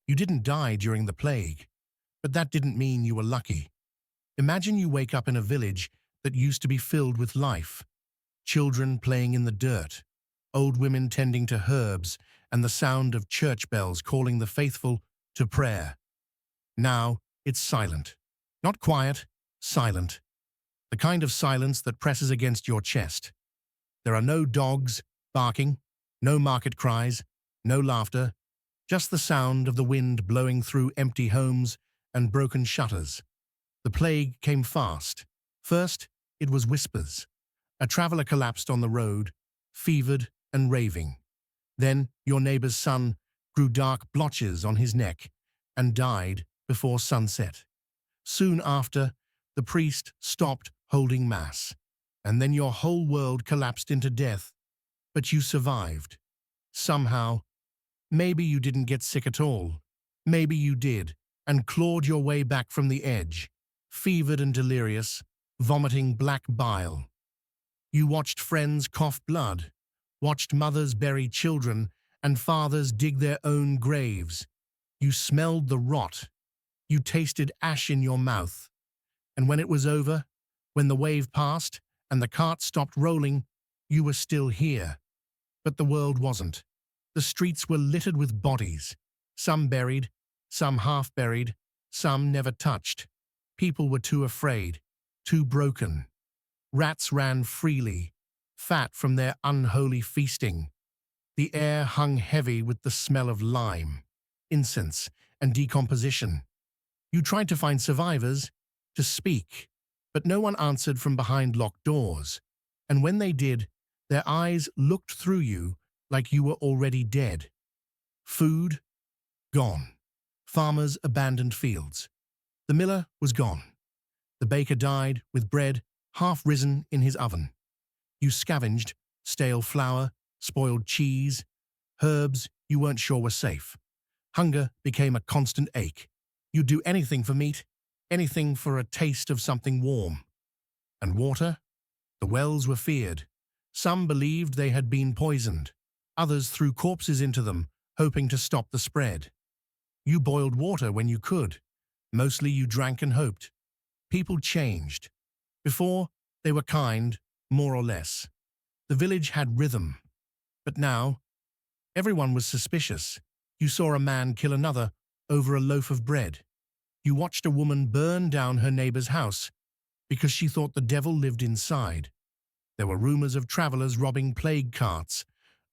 You didn't die during the plague, but that didn't mean you were lucky. Imagine you wake up in a village that used to be filled with life. Children playing in the dirt, old women tending to herbs, and the sound of church bells calling the faithful to prayer. Now it's silent. Not quiet, silent. The kind of silence that presses against your chest. There are no dogs barking, no market cries, no laughter, just the sound of the wind blowing through empty homes and broken shutters. The plague came fast. First, it was whispers. A traveler collapsed on the road, fevered and raving. Then your neighbor's son grew dark blotches on his neck and died before sunset. Soon after, the priest stopped holding mass, and then your whole world collapsed into death. But you survived. Somehow. Maybe you didn't get sick at all. Maybe you did, and clawed your way back from the edge, fevered and delirious, vomiting black bile. You watched friends cough blood, watched mothers bury children, and fathers dig their own graves. You smelled the rot. You tasted ash in your mouth. And when it was over, when the wave passed and the cart stopped rolling, you were still here. But the world wasn't. The streets were littered with bodies, some buried, some half-buried, some never touched. People were too afraid, too broken. Rats ran freely, fat from their unholy feasting. The air hung heavy with the smell of lime, incense, and decomposition. You tried to find survivors, to speak, but no one answered from behind locked doors. And when they did, their eyes looked through you like you were already dead. Food, gone. Farmers abandoned fields. The miller was gone. The baker died with bread half risen in his oven. You scavenged stale flour, spoiled cheese, herbs you weren't sure were safe. Hunger became a constant ache. You'd do anything for meat, anything for a taste of something warm. And water? The wells were feared. Some believed they had been poisoned. Others threw corpses into them, hoping to stop the spread. You boiled water when you could. Mostly you drank and hoped. People changed. Before, they were kind, more or less. The village had rhythm. But now, everyone was suspicious. You saw a man kill another over a loaf of bread. You watched a woman burn down her neighbor's house because she thought the devil lived inside. There were rumors of travelers robbing plague carts,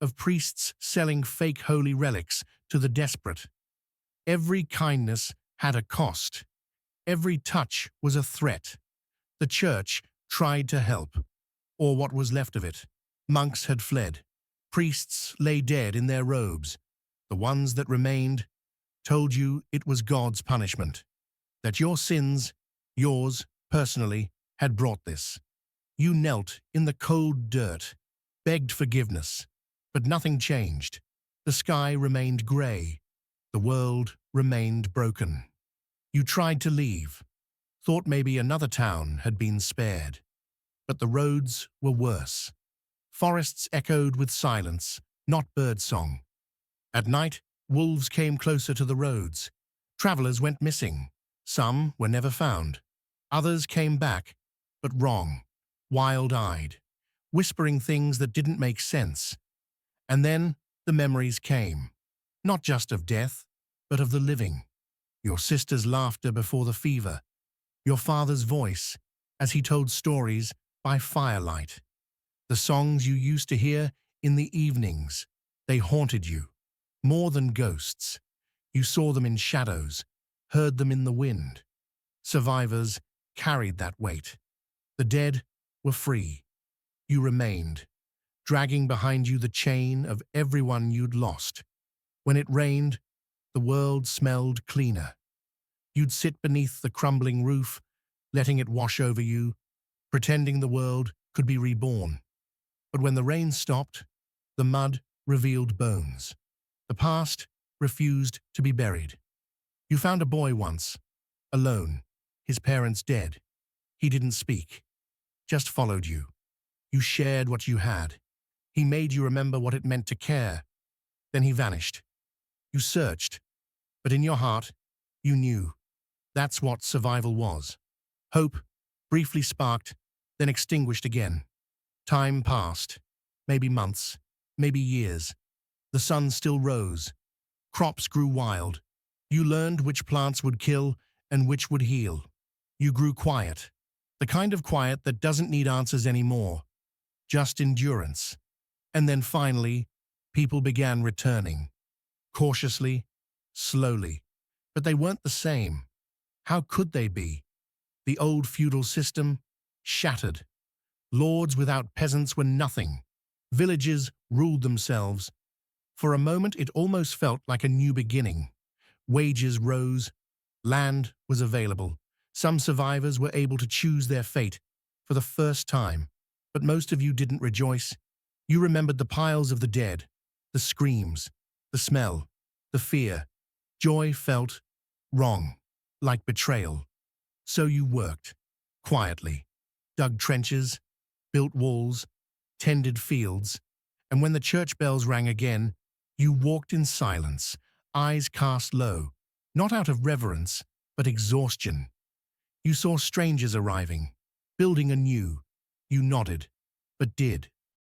of priests selling fake holy relics to the desperate. Every kindness had a cost. Every touch was a threat. The church tried to help, or what was left of it. Monks had fled. Priests lay dead in their robes. The ones that remained told you it was God's punishment, that your sins, yours personally, had brought this. You knelt in the cold dirt, begged forgiveness, but nothing changed. The sky remained grey. The world remained broken. You tried to leave, thought maybe another town had been spared. But the roads were worse. Forests echoed with silence, not birdsong. At night, wolves came closer to the roads. Travelers went missing. Some were never found. Others came back, but wrong, wild-eyed, whispering things that didn't make sense. And then the memories came, not just of death, but of the living. Your sister's laughter before the fever, your father's voice as he told stories by firelight. The songs you used to hear in the evenings, they haunted you. More than ghosts. You saw them in shadows, heard them in the wind. Survivors carried that weight. The dead were free. You remained, dragging behind you the chain of everyone you'd lost. When it rained, the world smelled cleaner. You'd sit beneath the crumbling roof, letting it wash over you, pretending the world could be reborn. But when the rain stopped, the mud revealed bones. The past refused to be buried. You found a boy once, alone, his parents dead. He didn't speak, just followed you. You shared what you had. He made you remember what it meant to care. Then he vanished. You searched, But in your heart, you knew that's what survival was. Hope, briefly sparked, then extinguished again. Time passed. Maybe months, maybe years. The sun still rose. Crops grew wild. You learned which plants would kill and which would heal. You grew quiet. The kind of quiet that doesn't need answers anymore. Just endurance. And then finally, people began returning. Cautiously, slowly. But they weren't the same. How could they be? The old feudal system, shattered. Lords without peasants were nothing. Villages ruled themselves. For a moment it almost felt like a new beginning. Wages rose. Land was available. Some survivors were able to choose their fate for the first time. But most of you didn't rejoice. You remembered the piles of the dead, the screams, the smell, the fear. Joy felt wrong, like betrayal. So you worked, quietly, dug trenches, built walls, tended fields, and when the church bells rang again, you walked in silence, eyes cast low, not out of reverence, but exhaustion. You saw strangers arriving, building anew. You nodded, but did.